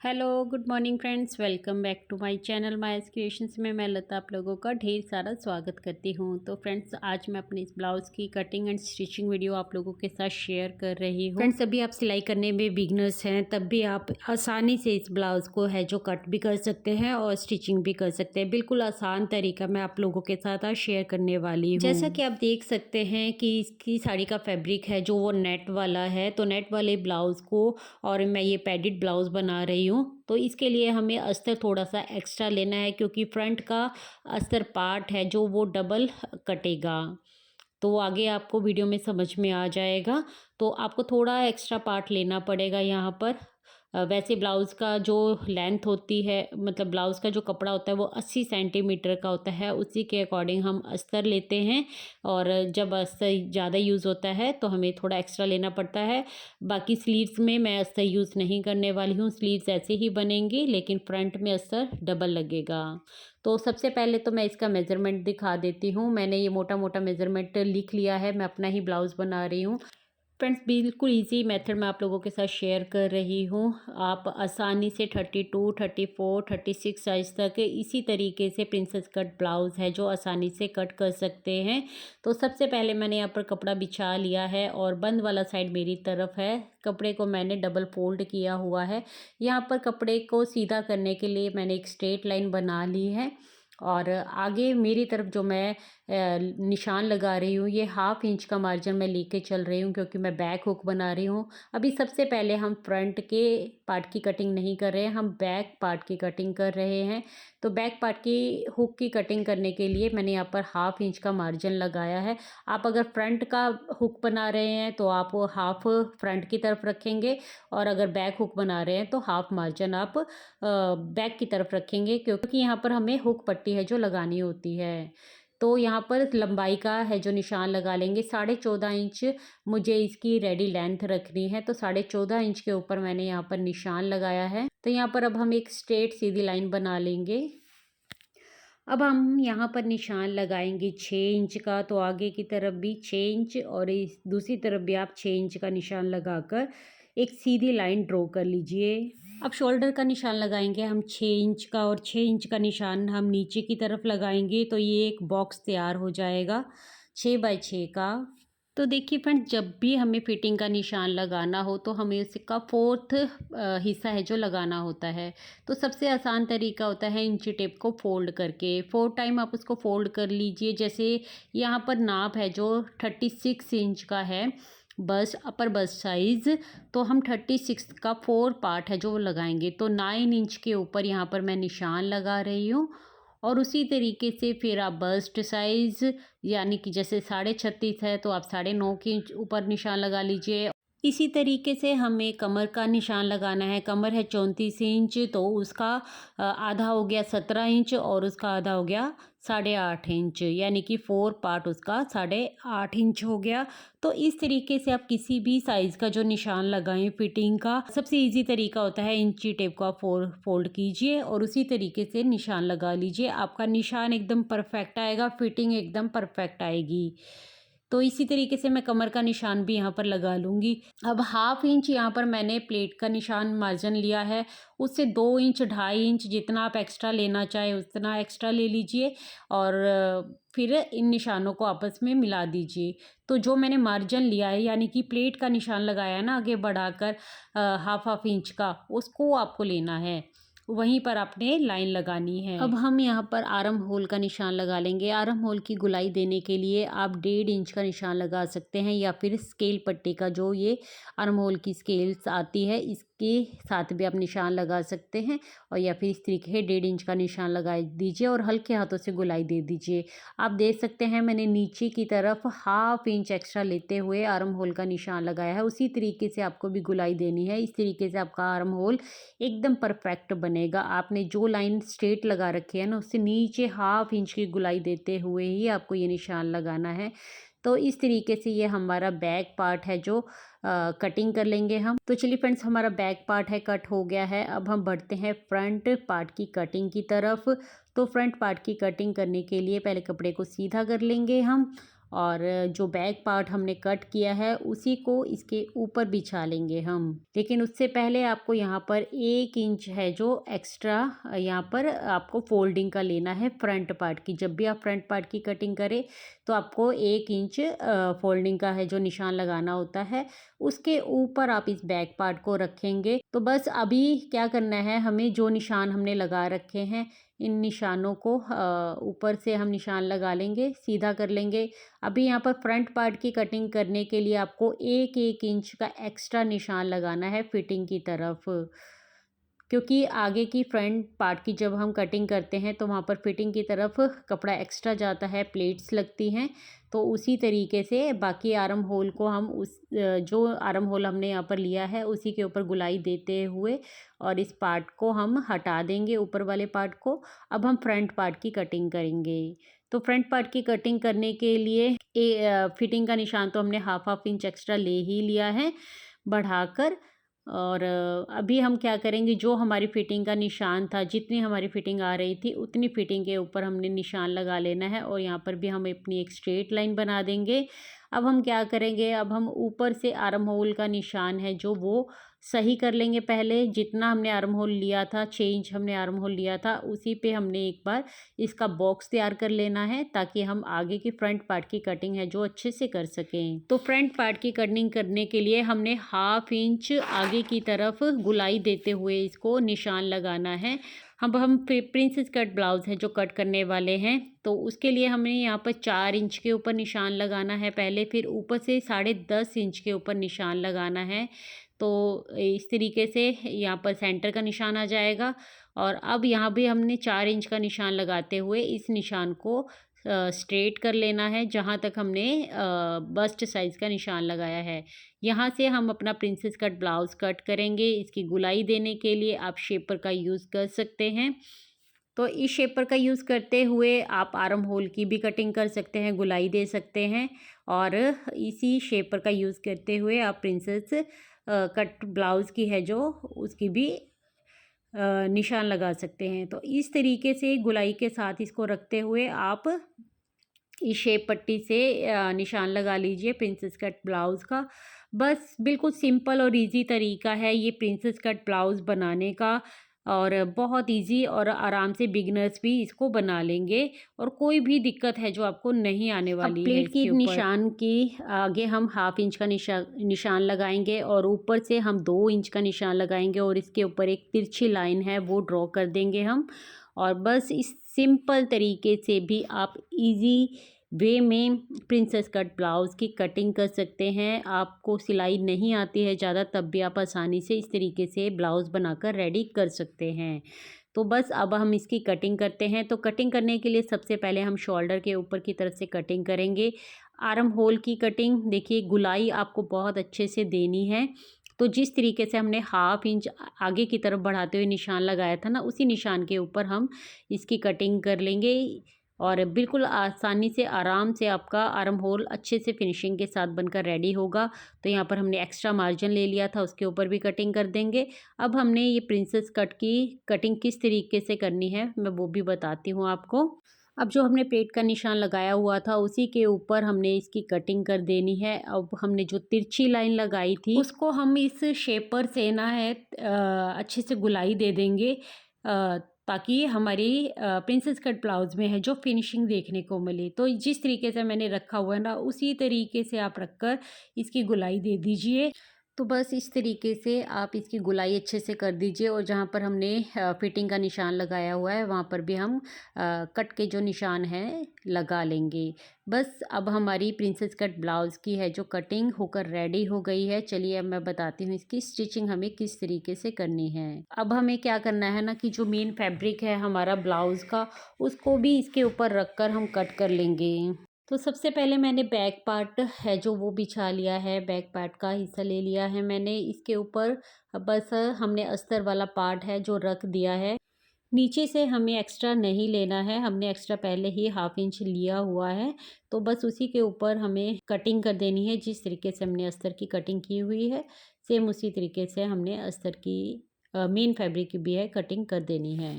Hello good morning friends, welcome back to my channel मायस creations में मैं लता आप लोगों का ढेर सारा स्वागत करती हूँ। तो फ्रेंड्स, आज मैं अपनी इस ब्लाउज़ की कटिंग एंड स्टिचिंग वीडियो आप लोगों के साथ शेयर कर रही हूँ। फ्रेंड्स, अभी आप सिलाई करने में बिगनर्स हैं तब भी आप आसानी से इस ब्लाउज़ को है जो कट भी कर सकते हैं और स्टिचिंग भी कर सकते हैं। बिल्कुल आसान तरीका मैं आप लोगों के साथ आज शेयर करने वाली हूँ। जैसा कि आप देख सकते हैं कि इसकी साड़ी का फैब्रिक है जो वो नेट वाला है, तो नेट वाले ब्लाउज़ को और मैं ये पैडेड ब्लाउज़ बना रही हूँ। तो इसके लिए हमें अस्तर थोड़ा सा एक्स्ट्रा लेना है क्योंकि फ्रंट का अस्तर पार्ट है जो वो डबल कटेगा। तो आगे आपको वीडियो में समझ में आ जाएगा। तो आपको थोड़ा एक्स्ट्रा पार्ट लेना पड़ेगा यहाँ पर। वैसे ब्लाउज़ का जो लेंथ होती है, मतलब ब्लाउज़ का जो कपड़ा होता है वो 80 सेंटीमीटर का होता है, उसी के अकॉर्डिंग हम अस्तर लेते हैं। और जब अस्तर ज़्यादा यूज़ होता है तो हमें थोड़ा एक्स्ट्रा लेना पड़ता है। बाकी स्लीव्स में मैं अस्तर यूज़ नहीं करने वाली हूँ, स्लीव्स ऐसे ही बनेंगी लेकिन फ्रंट में अस्तर डबल लगेगा। तो सबसे पहले तो मैं इसका मेज़रमेंट दिखा देती हूँ। मैंने ये मोटा मोटा मेज़रमेंट लिख लिया है, मैं अपना ही ब्लाउज़ बना रही हूँ। फ्रेंड्स, बिल्कुल इजी मेथड मैं आप लोगों के साथ शेयर कर रही हूँ। आप आसानी से 32, 34, 36 साइज़ तक इसी तरीके से प्रिंसेस कट ब्लाउज़ है जो आसानी से कट कर सकते हैं। तो सबसे पहले मैंने यहाँ पर कपड़ा बिछा लिया है और बंद वाला साइड मेरी तरफ है। कपड़े को मैंने डबल फोल्ड किया हुआ है। यहाँ पर कपड़े को सीधा करने के लिए मैंने एक स्ट्रेट लाइन बना ली है और आगे मेरी तरफ जो मैं निशान लगा रही हूँ, ये 1/2 इंच का मार्जिन मैं लेके चल रही हूँ क्योंकि मैं बैक हुक बना रही हूँ। अभी सबसे पहले हम फ्रंट के पार्ट की कटिंग नहीं कर रहे हैं, हम बैक पार्ट की कटिंग कर रहे हैं। तो बैक पार्ट की हुक की कटिंग करने के लिए मैंने यहाँ पर 1/2 इंच का मार्जिन लगाया है। आप अगर फ्रंट का हुक बना रहे हैं तो आप 1/2 फ्रंट की तरफ रखेंगे और अगर बैक हुक बना रहे हैं तो 1/2 मार्जिन आप बैक की तरफ रखेंगे क्योंकि यहाँ पर हमें हुक पट्टी है जो लगानी होती है। तो यहाँ पर लंबाई का है जो निशान लगा लेंगे। 14.5 इंच मुझे इसकी रेडी लेंथ रखनी है, तो 14.5 इंच के ऊपर मैंने यहाँ पर निशान लगाया है। तो यहाँ पर अब हम एक स्ट्रेट सीधी लाइन बना लेंगे। अब हम यहाँ पर निशान लगाएंगे 6 इंच का, तो आगे की तरफ भी 6 इंच और इस दूसरी तरफ भी आप 6 इंच का निशान लगाकर एक सीधी लाइन ड्रॉ कर लीजिए। अब शोल्डर का निशान लगाएंगे हम 6 इंच का और 6 इंच का निशान हम नीचे की तरफ लगाएंगे, तो ये एक बॉक्स तैयार हो जाएगा 6 बाय 6 का। तो देखिए फ्रेंड्स, जब भी हमें फिटिंग का निशान लगाना हो तो हमें उसका 4th हिस्सा है जो लगाना होता है। तो सबसे आसान तरीका होता है इंची टेप को फोल्ड करके 4 टाइम आप उसको फोल्ड कर लीजिए। जैसे यहाँ पर नाप है जो 36 इंच का है, बस अपर बस साइज़, तो हम 36 का 4 पार्ट है जो वो लगाएंगे। तो 9 इंच के ऊपर यहाँ पर मैं निशान लगा रही हूँ और उसी तरीके से फिर आप बस्ट साइज़, यानी कि जैसे 36.5 है तो आप 9.5 के ऊपर निशान लगा लीजिए। इसी तरीके से हमें कमर का निशान लगाना है। कमर है 34 इंच, तो उसका आधा हो गया 17 इंच और उसका आधा हो गया 8.5 इंच, यानी कि 4 पार्ट उसका 8.5 इंच हो गया। तो इस तरीके से आप किसी भी साइज़ का जो निशान लगाएं फिटिंग का, सबसे इजी तरीका होता है इंची टेप को आप फोल्ड कीजिए और उसी तरीके से निशान लगा लीजिए। आपका निशान एकदम परफेक्ट आएगा, फिटिंग एकदम परफेक्ट आएगी। तो इसी तरीके से मैं कमर का निशान भी यहाँ पर लगा लूँगी। अब 1/2 इंच यहाँ पर मैंने प्लेट का निशान मार्जिन लिया है, उससे 2 इंच 2.5 इंच जितना आप एक्स्ट्रा लेना चाहें उतना एक्स्ट्रा ले लीजिए और फिर इन निशानों को आपस में मिला दीजिए। तो जो मैंने मार्जिन लिया है, यानी कि प्लेट का निशान लगाया है ना आगे बढ़ाकर 1/2 इंच का, उसको आपको लेना है, वहीं पर आपने लाइन लगानी है। अब हम यहाँ पर आर्म होल का निशान लगा लेंगे। आर्म होल की गुलाई देने के लिए आप 1.5 इंच का निशान लगा सकते हैं या फिर स्केल पट्टी का जो ये आर्म होल की स्केल्स आती है इसके साथ भी आप निशान लगा सकते हैं, और या फिर इस तरीके से 1.5 इंच का निशान लगा दीजिए और हल्के हाथों से गुलाई दे दीजिए। आप देख सकते हैं मैंने नीचे की तरफ 1/2 इंच एक्स्ट्रा लेते हुए आर्म होल का निशान लगाया है। उसी तरीके से आपको भी गुलाई देनी है। इस तरीके से आपका आर्म होल एकदम परफेक्ट बनेगा। आपने जो लाइन स्ट्रेट लगा रखी है ना, उससे नीचे 1/2 इंच की गुलाई देते हुए ही आपको ये निशान लगाना है। तो इस तरीके से ये हमारा बैक पार्ट है जो कटिंग कर लेंगे हम। तो चलिए फ्रेंड्स, हमारा बैक पार्ट है कट हो गया है। अब हम बढ़ते हैं फ्रंट पार्ट की कटिंग की तरफ। तो फ्रंट पार्ट की कटिंग करने के लिए पहले कपड़े को सीधा कर लेंगे हम और जो बैक पार्ट हमने कट किया है उसी को इसके ऊपर बिछा लेंगे हम। लेकिन उससे पहले आपको यहाँ पर 1 इंच है जो एक्स्ट्रा यहाँ पर आपको फोल्डिंग का लेना है फ्रंट पार्ट की। जब भी आप फ्रंट पार्ट की कटिंग करें तो आपको 1 इंच फोल्डिंग का है जो निशान लगाना होता है, उसके ऊपर आप इस बैक पार्ट को रखेंगे। तो बस अभी क्या करना है, हमें जो निशान हमने लगा रखे हैं इन निशानों को ऊपर से हम निशान लगा लेंगे, सीधा कर लेंगे। अभी यहाँ पर फ्रंट पार्ट की कटिंग करने के लिए आपको 1-1 इंच का एक्स्ट्रा निशान लगाना है फिटिंग की तरफ, क्योंकि आगे की फ्रंट पार्ट की जब हम कटिंग करते हैं तो वहाँ पर फिटिंग की तरफ कपड़ा एक्स्ट्रा जाता है, प्लेट्स लगती हैं। तो उसी तरीके से बाकी आर्म होल को हम उस जो आर्म होल हमने यहाँ पर लिया है उसी के ऊपर गुलाई देते हुए और इस पार्ट को हम हटा देंगे, ऊपर वाले पार्ट को। अब हम फ्रंट पार्ट की कटिंग करेंगे। तो फ्रंट पार्ट की कटिंग करने के लिए फिटिंग का निशान तो हमने हाफ इंच एक्स्ट्रा ले ही लिया है बढ़ाकर। और अभी हम क्या करेंगे, जो हमारी फिटिंग का निशान था, जितनी हमारी फिटिंग आ रही थी उतनी फिटिंग के ऊपर हमने निशान लगा लेना है और यहाँ पर भी हम अपनी एक स्ट्रेट लाइन बना देंगे। अब हम क्या करेंगे, अब हम ऊपर से आर्म होल का निशान है जो वो सही कर लेंगे। पहले जितना हमने आर्म होल लिया था, 6 इंच हमने आर्म होल लिया था, उसी पे हमने एक बार इसका बॉक्स तैयार कर लेना है ताकि हम आगे की फ्रंट पार्ट की कटिंग है जो अच्छे से कर सकें। तो फ्रंट पार्ट की कटिंग करने के लिए हमने हाफ इंच आगे की तरफ गुलाई देते हुए इसको निशान लगाना है। हम प्रिंसेस कट ब्लाउज़ है जो कट करने वाले हैं, तो उसके लिए हमें यहाँ पर 4 इंच के ऊपर निशान लगाना है पहले, फिर ऊपर से 10.5 इंच के ऊपर निशान लगाना है। तो इस तरीके से यहाँ पर सेंटर का निशान आ जाएगा। और अब यहाँ भी हमने 4 इंच का निशान लगाते हुए इस निशान को स्ट्रेट कर लेना है जहाँ तक हमने बस्ट साइज़ का निशान लगाया है। यहाँ से हम अपना प्रिंसेस कट ब्लाउज़ कट करेंगे। इसकी गुलाई देने के लिए आप शेपर का यूज़ कर सकते हैं। तो इस शेपर का यूज़ करते हुए आप आर्म होल की भी कटिंग कर सकते हैं, गुलाई दे सकते हैं और इसी शेपर का यूज़ करते हुए आप प्रिंसेस कट ब्लाउज़ की है जो उसकी भी निशान लगा सकते हैं। तो इस तरीके से गुलाई के साथ इसको रखते हुए आप इस शेप पट्टी से निशान लगा लीजिए प्रिंसेस कट ब्लाउज़ का। बस बिल्कुल सिंपल और इजी तरीका है ये प्रिंसेस कट ब्लाउज़ बनाने का और बहुत इजी और आराम से बिगिनर्स भी इसको बना लेंगे और कोई भी दिक्कत है जो आपको नहीं आने वाली है। प्लेट की निशान की आगे हम हाफ इंच का निशान लगाएंगे और ऊपर से हम 2 इंच का निशान लगाएंगे और इसके ऊपर एक तिरछी लाइन है वो ड्रॉ कर देंगे हम। और बस इस सिंपल तरीके से भी आप इजी वे में प्रिंसेस कट ब्लाउज़ की कटिंग कर सकते हैं। आपको सिलाई नहीं आती है ज़्यादा, तब भी आप आसानी से इस तरीके से ब्लाउज़ बनाकर रेडी कर सकते हैं। तो बस अब हम इसकी कटिंग करते हैं। तो कटिंग करने के लिए सबसे पहले हम शोल्डर के ऊपर की तरफ से कटिंग करेंगे। आर्म होल की कटिंग देखिए, गुलाई आपको बहुत अच्छे से देनी है। तो जिस तरीके से हमने हाफ इंच आगे की तरफ बढ़ाते हुए निशान लगाया था ना, उसी निशान के ऊपर हम इसकी कटिंग कर लेंगे और बिल्कुल आसानी से आराम से आपका आर्म होल अच्छे से फिनिशिंग के साथ बनकर रेडी होगा। तो यहाँ पर हमने एक्स्ट्रा मार्जिन ले लिया था, उसके ऊपर भी कटिंग कर देंगे। अब हमने ये प्रिंसेस कट की कटिंग किस तरीके से करनी है मैं वो भी बताती हूँ आपको। अब जो हमने प्लेट का निशान लगाया हुआ था उसी के ऊपर हमने इसकी कटिंग कर देनी है। अब हमने जो तिरछी लाइन लगाई थी उसको हम इस शेपर से ना है अच्छे से गुलाई दे देंगे ताकि हमारी प्रिंसेस कट ब्लाउज़ में है जो फिनिशिंग देखने को मिले। तो जिस तरीके से मैंने रखा हुआ है ना, उसी तरीके से आप रखकर इसकी गुलाई दे दीजिए। तो बस इस तरीके से आप इसकी गुलाई अच्छे से कर दीजिए और जहाँ पर हमने फिटिंग का निशान लगाया हुआ है वहाँ पर भी हम कट के जो निशान हैं लगा लेंगे। बस अब हमारी प्रिंसेस कट ब्लाउज़ की है जो कटिंग होकर रेडी हो गई है। चलिए अब मैं बताती हूँ इसकी स्टिचिंग हमें किस तरीके से करनी है। अब हमें क्या करना है ना कि जो मेन फैब्रिक है हमारा ब्लाउज़ का, उसको भी इसके ऊपर रख कर हम कट कर लेंगे। तो सबसे पहले मैंने बैक पार्ट है जो वो बिछा लिया है, बैक पार्ट का हिस्सा ले लिया है मैंने। इसके ऊपर बस हमने अस्तर वाला पार्ट है जो रख दिया है। नीचे से हमें एक्स्ट्रा नहीं लेना है, हमने एक्स्ट्रा पहले ही हाफ इंच लिया हुआ है। तो बस उसी के ऊपर हमें कटिंग कर देनी है। जिस तरीके से हमने अस्तर की कटिंग की हुई है सेम उसी तरीके से हमने अस्तर की मेन फैब्रिक की भी है कटिंग कर देनी है।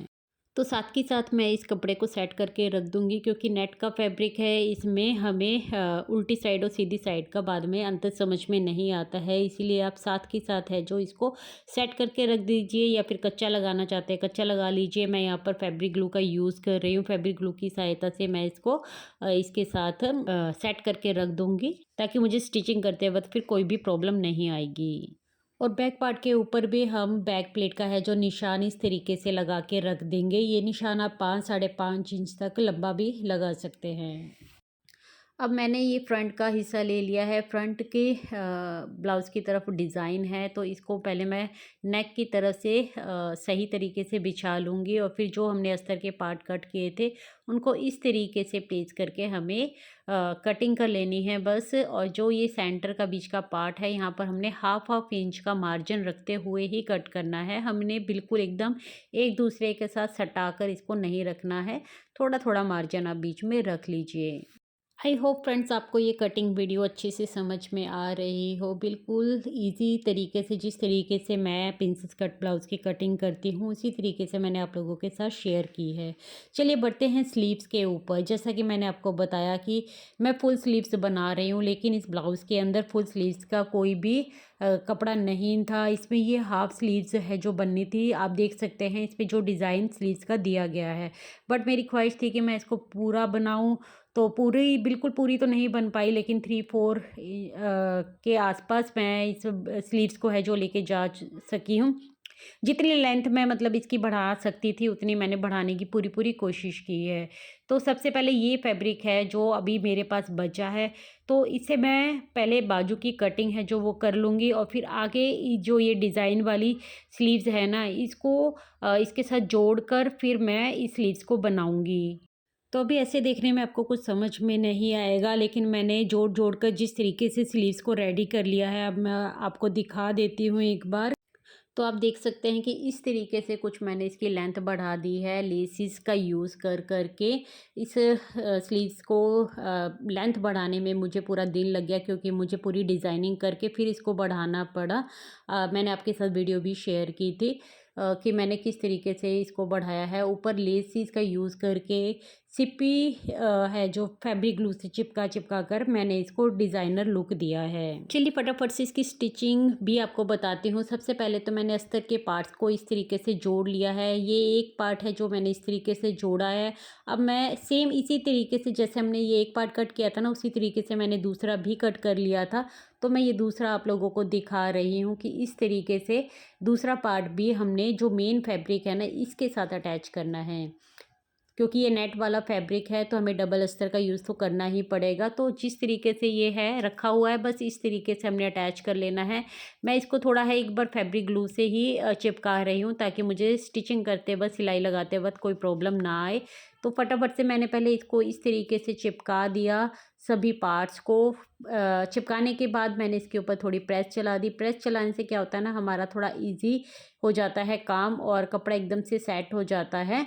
तो साथ के साथ मैं इस कपड़े को सेट करके रख दूँगी, क्योंकि नेट का फैब्रिक है, इसमें हमें उल्टी साइड और सीधी साइड का बाद में अंतर समझ में नहीं आता है। इसीलिए आप साथ के साथ है जो इसको सेट करके रख दीजिए, या फिर कच्चा लगाना चाहते हैं कच्चा लगा लीजिए। मैं यहाँ पर फैब्रिक ग्लू का यूज़ कर रही हूँ। फैब्रिक ग्लू की सहायता से मैं इसको इसके साथ सेट करके रख दूँगी, ताकि मुझे स्टिचिंग करते वक़्त फिर कोई भी प्रॉब्लम नहीं आएगी। और बैक पार्ट के ऊपर भी हम बैक प्लेट का है जो निशान इस तरीके से लगा के रख देंगे। ये निशान आप 5 साढ़े 5 इंच तक लंबा भी लगा सकते हैं। अब मैंने ये फ्रंट का हिस्सा ले लिया है। फ्रंट के ब्लाउज़ की तरफ डिज़ाइन है, तो इसको पहले मैं नेक की तरफ से सही तरीके से बिछा लूँगी, और फिर जो हमने अस्तर के पार्ट कट किए थे उनको इस तरीके से प्लेस करके हमें कटिंग कर लेनी है बस। और जो ये सेंटर का बीच का पार्ट है, यहाँ पर हमने हाफ इंच का मार्जिन रखते हुए ही कट करना है। हमने बिल्कुल एकदम एक दूसरे के साथ सटा कर इसको नहीं रखना है। थोड़ा थोड़ा मार्जिन आप बीच में रख लीजिए। आई होप फ्रेंड्स आपको ये कटिंग वीडियो अच्छे से समझ में आ रही हो। बिल्कुल इजी तरीके से, जिस तरीके से मैं प्रिंसेस कट ब्लाउज़ की कटिंग करती हूँ उसी तरीके से मैंने आप लोगों के साथ शेयर की है। चलिए बढ़ते हैं स्लीव्स के ऊपर। जैसा कि मैंने आपको बताया कि मैं फुल स्लीव्स बना रही हूँ, लेकिन इस ब्लाउज़ के अंदर फुल स्लीव्स का कोई भी कपड़ा नहीं था। इसमें ये हाफ स्लीव्स है जो बननी थी। आप देख सकते हैं इस पर जो डिज़ाइन स्लीव्स का दिया गया है, बट मेरी ख्वाहिश थी कि मैं इसको पूरा बनाऊँ। तो पूरी बिल्कुल पूरी तो नहीं बन पाई, लेकिन 3-4 के आसपास मैं इस स्लीव्स को है जो लेके जा सकी हूँ। जितनी लेंथ मैं मतलब इसकी बढ़ा सकती थी उतनी मैंने बढ़ाने की पूरी कोशिश की है। तो सबसे पहले ये फैब्रिक है जो अभी मेरे पास बचा है, तो इससे मैं पहले बाजू की कटिंग है जो वो कर लूँगी, और फिर आगे जो ये डिज़ाइन वाली स्लीव्स है ना, इसको इसके साथ जोड़कर फिर मैं इस स्लीव्स को बनाऊँगी। तो अभी ऐसे देखने में आपको कुछ समझ में नहीं आएगा, लेकिन मैंने जोड़ कर जिस तरीके से स्लीव्स को रेडी कर लिया है, अब मैं आपको दिखा देती हूँ एक बार। तो आप देख सकते हैं कि इस तरीके से कुछ मैंने इसकी लेंथ बढ़ा दी है लेसिस का यूज़ कर के। इस स्लीव्स को लेंथ बढ़ाने में मुझे पूरा दिन लग गया, क्योंकि मुझे पूरी डिज़ाइनिंग करके फिर इसको बढ़ाना पड़ा। मैंने आपके साथ वीडियो भी शेयर की थी कि मैंने किस तरीके से इसको बढ़ाया है। ऊपर लेसिस का यूज़ करके सिप्पी है जो फैब्रिक ग्लू से चिपका कर मैंने इसको डिज़ाइनर लुक दिया है। चलिए फटाफट से इसकी स्टिचिंग भी आपको बताती हूँ। सबसे पहले तो मैंने अस्तर के पार्ट्स को इस तरीके से जोड़ लिया है। ये एक पार्ट है जो मैंने इस तरीके से जोड़ा है। अब मैं सेम इसी तरीके से जैसे हमने ये एक पार्ट कट किया था ना, उसी तरीके से मैंने दूसरा भी कट कर लिया था। तो मैं ये दूसरा आप लोगों को दिखा रही हूँ कि इस तरीके से दूसरा पार्ट भी हमने जो मेन फैब्रिक है ना इसके साथ अटैच करना है। क्योंकि ये नेट वाला फैब्रिक है तो हमें डबल अस्तर का यूज़ तो करना ही पड़ेगा। तो जिस तरीके से ये है रखा हुआ है, बस इस तरीके से हमने अटैच कर लेना है। मैं इसको थोड़ा है एक बार फैब्रिक ग्लू से ही चिपका रही हूँ, ताकि मुझे स्टिचिंग करते वक्त, सिलाई लगाते वक्त कोई प्रॉब्लम ना आए। तो फटाफट से मैंने पहले इसको इस तरीके से चिपका दिया सभी पार्ट्स को। चिपकाने के बाद मैंने इसके ऊपर थोड़ी प्रेस चला दी। प्रेस चलाने से क्या होता है ना, हमारा थोड़ा ईजी हो जाता है काम और कपड़ा एकदम से सेट हो जाता है।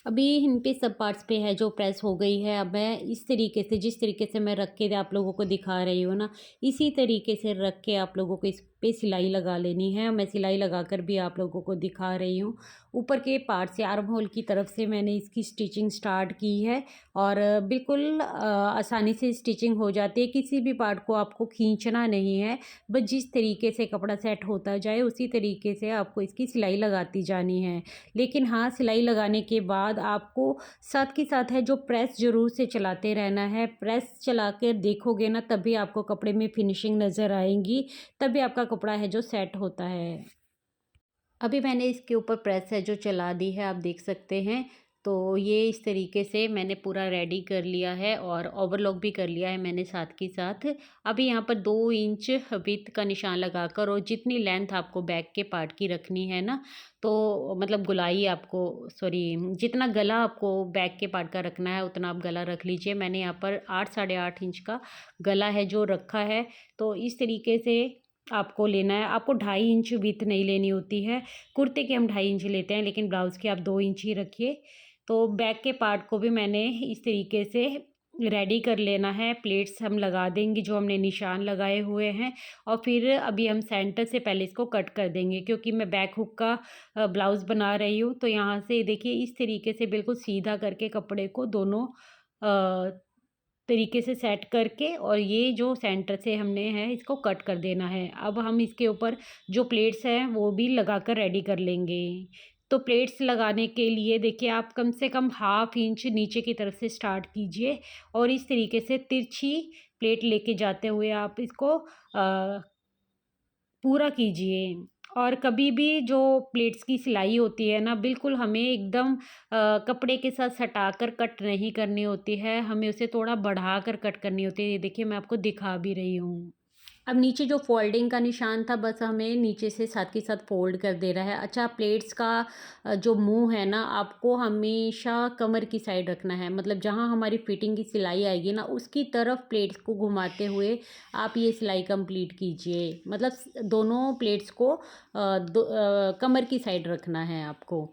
अभी इन पे सब पार्ट्स पे है जो प्रेस हो गई है। अब मैं इस तरीके से, जिस तरीके से मैं रख के आप लोगों को दिखा रही हूँ ना, इसी तरीके से रख के आप लोगों को इस पे सिलाई लगा लेनी है। मैं सिलाई लगाकर भी आप लोगों को दिखा रही हूँ। ऊपर के पार्ट से आर्म होल की तरफ से मैंने इसकी स्टिचिंग स्टार्ट की है, और बिल्कुल आसानी से स्टिचिंग हो जाती है। किसी भी पार्ट को आपको खींचना नहीं है, बस जिस तरीके से कपड़ा सेट होता जाए उसी तरीके से आपको इसकी सिलाई लगाती जानी है। लेकिन हाँ, सिलाई लगाने के बाद आपको साथ के साथ है जो प्रेस ज़रूर से चलाते रहना है। प्रेस चला कर देखोगे ना, तभी आपको कपड़े में फिनिशिंग नज़र आएगी, तभी आपका कपड़ा है जो सेट होता है। अभी मैंने इसके ऊपर प्रेस है जो चला दी है, आप देख सकते हैं। तो ये इस तरीके से मैंने पूरा रेडी कर लिया है, और ओवरलॉक भी कर लिया है मैंने साथ के साथ। अभी यहाँ पर 2 इंच विड्थ का निशान लगाकर, और जितनी लेंथ आपको बैक के पार्ट की रखनी है ना, तो मतलब गुलाई आपको, सॉरी, जितना गला आपको बैक के पार्ट का रखना है उतना आप गला रख लीजिए। मैंने यहाँ पर 8 साढ़े 8 इंच का गला है जो रखा है। तो इस तरीके से आपको लेना है। आपको 2.5 इंच विड्थ नहीं लेनी होती है। कुर्ते के हम 2.5 इंच लेते हैं, लेकिन ब्लाउज़ के आप 2 इंच ही रखिए। तो बैक के पार्ट को भी मैंने इस तरीके से रेडी कर लेना है। प्लेट्स हम लगा देंगे जो हमने निशान लगाए हुए हैं, और फिर अभी हम सेंटर से पहले इसको कट कर देंगे, क्योंकि मैं बैक हुक का ब्लाउज़ बना रही हूँ। तो यहाँ से देखिए इस तरीके से बिल्कुल सीधा करके कपड़े को दोनों तरीके से सेट करके, और ये जो सेंटर से हमने है इसको कट कर देना है। अब हम इसके ऊपर जो प्लेट्स हैं वो भी लगाकर रेडी कर लेंगे। तो प्लेट्स लगाने के लिए देखिए आप कम से कम हाफ इंच नीचे की तरफ से स्टार्ट कीजिए, और इस तरीके से तिरछी प्लेट लेके जाते हुए आप इसको पूरा कीजिए। और कभी भी जो प्लेट्स की सिलाई होती है ना, बिल्कुल हमें एकदम कपड़े के साथ सटाकर कट नहीं करनी होती है, हमें उसे थोड़ा बढ़ाकर कट करनी होती है। ये देखिए मैं आपको दिखा भी रही हूँ। अब नीचे जो फ़ोल्डिंग का निशान था, बस हमें नीचे से साथ के साथ फ़ोल्ड कर देना है। अच्छा, प्लेट्स का जो मुँह है ना, आपको हमेशा कमर की साइड रखना है। मतलब जहाँ हमारी फिटिंग की सिलाई आएगी ना, उसकी तरफ प्लेट्स को घुमाते हुए आप ये सिलाई कंप्लीट कीजिए। मतलब दोनों प्लेट्स को कमर की साइड रखना है आपको।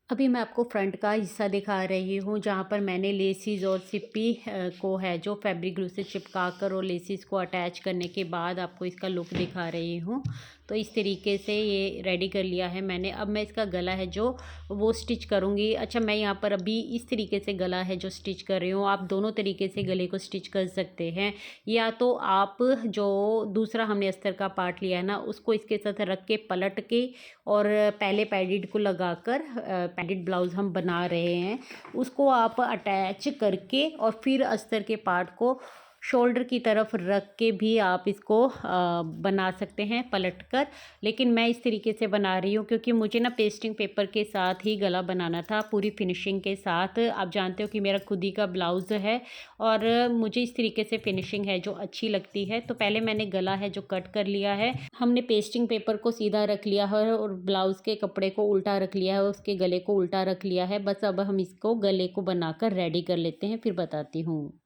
अभी मैं आपको फ्रंट का हिस्सा दिखा रही हूँ, जहाँ पर मैंने लेसिस और सिप्पी को है जो फैब्रिक ग्लू से चिपका कर और लेसिस को अटैच करने के बाद आपको इसका लुक दिखा रही हूँ। तो इस तरीके से ये रेडी कर लिया है मैंने। अब मैं इसका गला है जो वो स्टिच करूँगी। अच्छा, मैं यहाँ पर अभी इस तरीके से गला है जो स्टिच कर रही हूँ। आप दोनों तरीके से गले को स्टिच कर सकते हैं, या तो आप जो दूसरा हमने अस्तर का पार्ट लिया है ना, उसको इसके साथ रख के पलट के, और पहले पैडिड को लगाकर पैडिड ब्लाउज़ हम बना रहे हैं, उसको आप अटैच करके और फिर अस्तर के पार्ट को शोल्डर की तरफ रख के भी आप इसको बना सकते हैं पलट कर। लेकिन मैं इस तरीके से बना रही हूँ क्योंकि मुझे ना पेस्टिंग पेपर के साथ ही गला बनाना था, पूरी फिनिशिंग के साथ। आप जानते हो कि मेरा खुद ही का ब्लाउज़ है, और मुझे इस तरीके से फिनिशिंग है जो अच्छी लगती है। तो पहले मैंने गला है जो कट कर लिया है, हमने पेस्टिंग पेपर को सीधा रख लिया है और ब्लाउज़ के कपड़े को उल्टा रख लिया है, उसके गले को उल्टा रख लिया है। बस अब हम इसको गले को बनाकर रेडी कर लेते हैं, फिर बताती हूँ।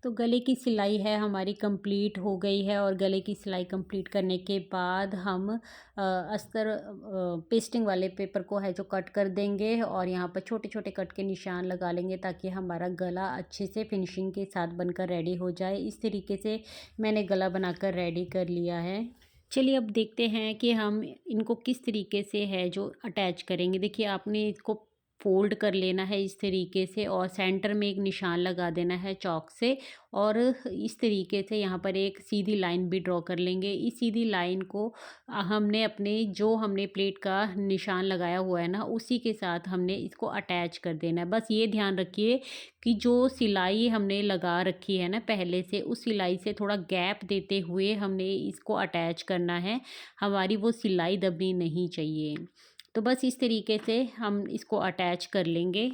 तो गले की सिलाई है हमारी कंप्लीट हो गई है, और गले की सिलाई कंप्लीट करने के बाद हम अस्तर पेस्टिंग वाले पेपर को है जो कट कर देंगे, और यहाँ पर छोटे छोटे कट के निशान लगा लेंगे ताकि हमारा गला अच्छे से फिनिशिंग के साथ बनकर रेडी हो जाए। इस तरीके से मैंने गला बनाकर रेडी कर लिया है। चलिए अब देखते हैं कि हम इनको किस तरीके से है जो अटैच करेंगे। देखिए आपने इसको फ़ोल्ड कर लेना है इस तरीके से, और सेंटर में एक निशान लगा देना है चॉक से, और इस तरीके से यहाँ पर एक सीधी लाइन भी ड्रॉ कर लेंगे। इस सीधी लाइन को हमने अपने जो हमने प्लेट का निशान लगाया हुआ है ना, उसी के साथ हमने इसको अटैच कर देना है। बस ये ध्यान रखिए कि जो सिलाई हमने लगा रखी है ना पहले से, उस सिलाई से थोड़ा गैप देते हुए हमने इसको अटैच करना है, हमारी वो सिलाई दबनी नहीं चाहिए। तो बस इस तरीके से हम इसको अटैच कर लेंगे।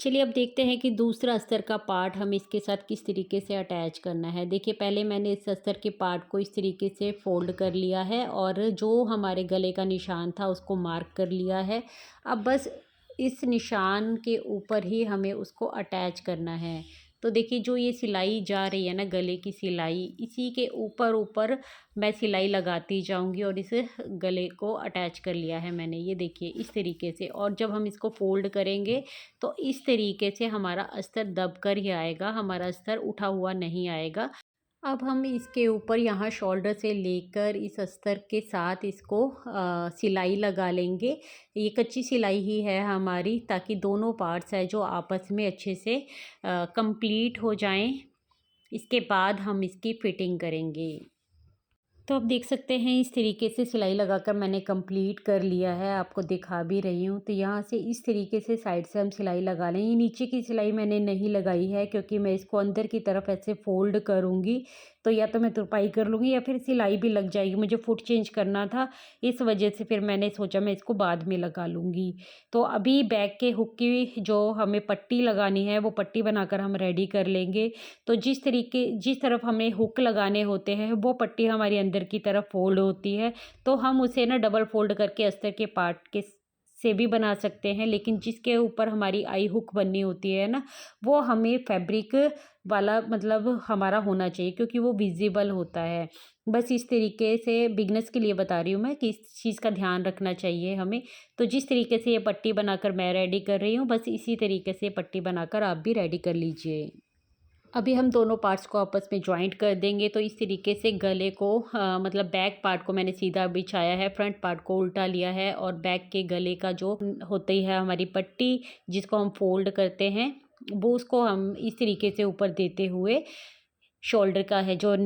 चलिए अब देखते हैं कि दूसरा अस्तर का पार्ट हम इसके साथ किस तरीके से अटैच करना है। देखिए पहले मैंने इस अस्तर के पार्ट को इस तरीके से फ़ोल्ड कर लिया है, और जो हमारे गले का निशान था उसको मार्क कर लिया है। अब बस इस निशान के ऊपर ही हमें उसको अटैच करना है। तो देखिए जो ये सिलाई जा रही है ना, गले की सिलाई, इसी के ऊपर ऊपर मैं सिलाई लगाती जाऊंगी, और इस गले को अटैच कर लिया है मैंने, ये देखिए इस तरीके से। और जब हम इसको फोल्ड करेंगे तो इस तरीके से हमारा अस्तर दब कर ही आएगा, हमारा अस्तर उठा हुआ नहीं आएगा। अब हम इसके ऊपर यहाँ शोल्डर से लेकर इस अस्तर के साथ इसको सिलाई लगा लेंगे। ये कच्ची सिलाई ही है हमारी, ताकि दोनों पार्ट्स है जो आपस में अच्छे से कंप्लीट हो जाएं। इसके बाद हम इसकी फिटिंग करेंगे। तो आप देख सकते हैं इस तरीके से सिलाई लगाकर मैंने कंप्लीट कर लिया है, आपको दिखा भी रही हूँ। तो यहाँ से इस तरीके से साइड से हम सिलाई लगा लें। ये नीचे की सिलाई मैंने नहीं लगाई है क्योंकि मैं इसको अंदर की तरफ ऐसे फोल्ड करूँगी, तो या तो मैं तुरपाई कर लूँगी या फिर सिलाई भी लग जाएगी। मुझे फुट चेंज करना था, इस वजह से फिर मैंने सोचा मैं इसको बाद में लगा लूँगी। तो अभी बैक के हुक की जो हमें पट्टी लगानी है वो पट्टी बनाकर हम रेडी कर लेंगे। तो जिस तरफ हमें हुक लगाने होते हैं वो पट्टी हमारी अंदर की तरफ फोल्ड होती है, तो हम उसे ना डबल फोल्ड करके अस्तर के पार्ट के से भी बना सकते हैं। लेकिन जिसके ऊपर हमारी आई हुक बननी होती है ना, वो हमें फैब्रिक वाला मतलब हमारा होना चाहिए, क्योंकि वो विजिबल होता है। बस इस तरीके से बिगनर्स के लिए बता रही हूँ मैं कि इस चीज़ का ध्यान रखना चाहिए हमें। तो जिस तरीके से ये पट्टी बनाकर मैं रेडी कर रही हूँ, बस इसी तरीके से पट्टी बनाकर आप भी रेडी कर लीजिए। अभी हम दोनों पार्ट्स को आपस में जॉइंट कर देंगे। तो इस तरीके से गले को मतलब बैक पार्ट को मैंने सीधा बिछाया है, फ्रंट पार्ट को उल्टा लिया है और बैक के गले का जो होती है हमारी पट्टी जिसको हम फोल्ड करते हैं, वो उसको हम इस तरीके से ऊपर देते हुए शोल्डर का है जो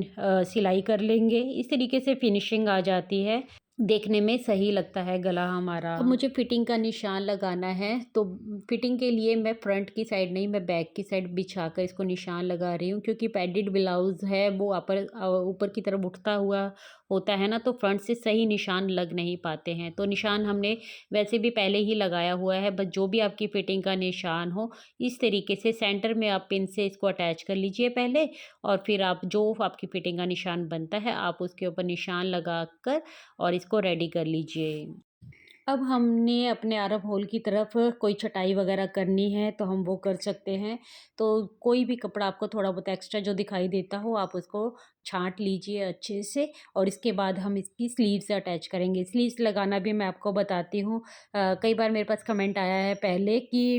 सिलाई कर लेंगे। इस तरीके से फिनिशिंग आ जाती है, देखने में सही लगता है गला हमारा। अब मुझे फिटिंग का निशान लगाना है, तो फिटिंग के लिए मैं फ्रंट की साइड नहीं, मैं बैक की साइड बिछाकर इसको निशान लगा रही हूँ, क्योंकि पैडेड ब्लाउज़ है वो ऊपर की तरफ उठता हुआ होता है ना, तो फ्रंट से सही निशान लग नहीं पाते हैं। तो निशान हमने वैसे भी पहले ही लगाया हुआ है, बस जो भी आपकी फिटिंग का निशान हो इस तरीके से सेंटर में आप पिन से इसको अटैच कर लीजिए पहले, और फिर आप जो आपकी फिटिंग का निशान बनता है आप उसके ऊपर निशान लगा कर और इसको रेडी कर लीजिए। अब हमने अपने आर्म होल की तरफ कोई छटाई वगैरह करनी है तो हम वो कर सकते हैं। तो कोई भी कपड़ा आपको थोड़ा बहुत एक्स्ट्रा जो दिखाई देता हो आप उसको छाँट लीजिए अच्छे से, और इसके बाद हम इसकी स्लीव्स अटैच करेंगे। स्लीव्स लगाना भी मैं आपको बताती हूँ। कई बार मेरे पास कमेंट आया है पहले कि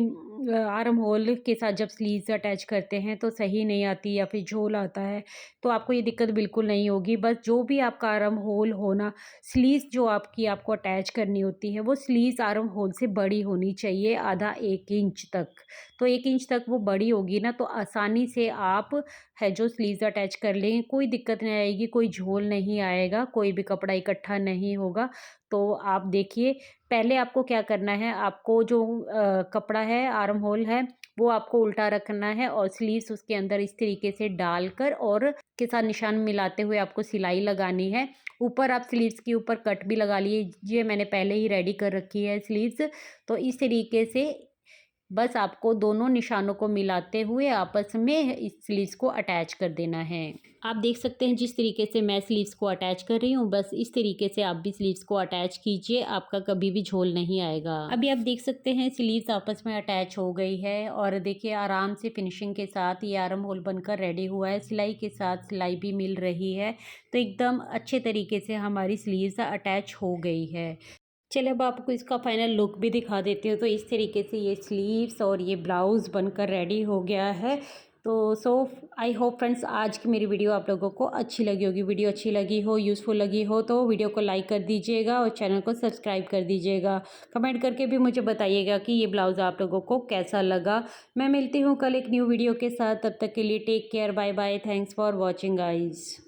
आर्म होल के साथ जब स्लीव्स अटैच करते हैं तो सही नहीं आती या फिर झोल आता है। तो आपको ये दिक्कत बिल्कुल नहीं होगी। बस जो भी आपका आर्म होल हो ना, स्लीव्स जो आपको अटैच करनी होती है वो स्लीव्स आर्म होल से बड़ी होनी चाहिए, आधा 1 इंच तक। तो 1 इंच तक वो बड़ी होगी ना तो आसानी से आप है जो स्लीव्स अटैच कर लेंगे, कोई दिक्कत नहीं आएगी, कोई झोल नहीं आएगा, कोई भी कपड़ा इकट्ठा नहीं होगा। तो आप देखिए, पहले आपको क्या करना है, आपको जो कपड़ा है आर्म होल है वो आपको उल्टा रखना है और स्लीव्स उसके अंदर इस तरीके से डालकर और के साथ निशान मिलाते हुए आपको सिलाई लगानी है। ऊपर आप स्लीव्स के ऊपर कट भी लगा लीजिए, मैंने पहले ही रेडी कर रखी है स्लीव्स। तो इस तरीके से बस आपको दोनों निशानों को मिलाते हुए आपस में इस स्लीव्स को अटैच कर देना है। आप देख सकते हैं जिस तरीके से मैं स्लीव्स को अटैच कर रही हूँ, बस इस तरीके से आप भी स्लीव्स को अटैच कीजिए, आपका कभी भी झोल नहीं आएगा। अभी आप देख सकते हैं स्लीव्स आपस में अटैच हो गई है और देखिए आराम से फिनिशिंग के साथ ये आर्म होल बनकर रेडी हुआ है। सिलाई के साथ सिलाई भी मिल रही है, तो एकदम अच्छे तरीके से हमारी स्लीव्स अटैच हो गई है। चलिए अब आपको इसका फाइनल लुक भी दिखा देती हूँ। तो इस तरीके से ये स्लीव्स और ये ब्लाउज़ बनकर रेडी हो गया है। तो आई होप फ्रेंड्स आज की मेरी वीडियो आप लोगों को अच्छी लगी होगी। वीडियो अच्छी लगी हो, यूज़फुल लगी हो तो वीडियो को लाइक कर दीजिएगा और चैनल को सब्सक्राइब कर दीजिएगा। कमेंट करके भी मुझे बताइएगा कि ये ब्लाउज़ आप लोगों को कैसा लगा। मैं मिलती हूँ कल एक न्यू वीडियो के साथ, तब तक के लिए take care, bye bye, thanks for watching guys.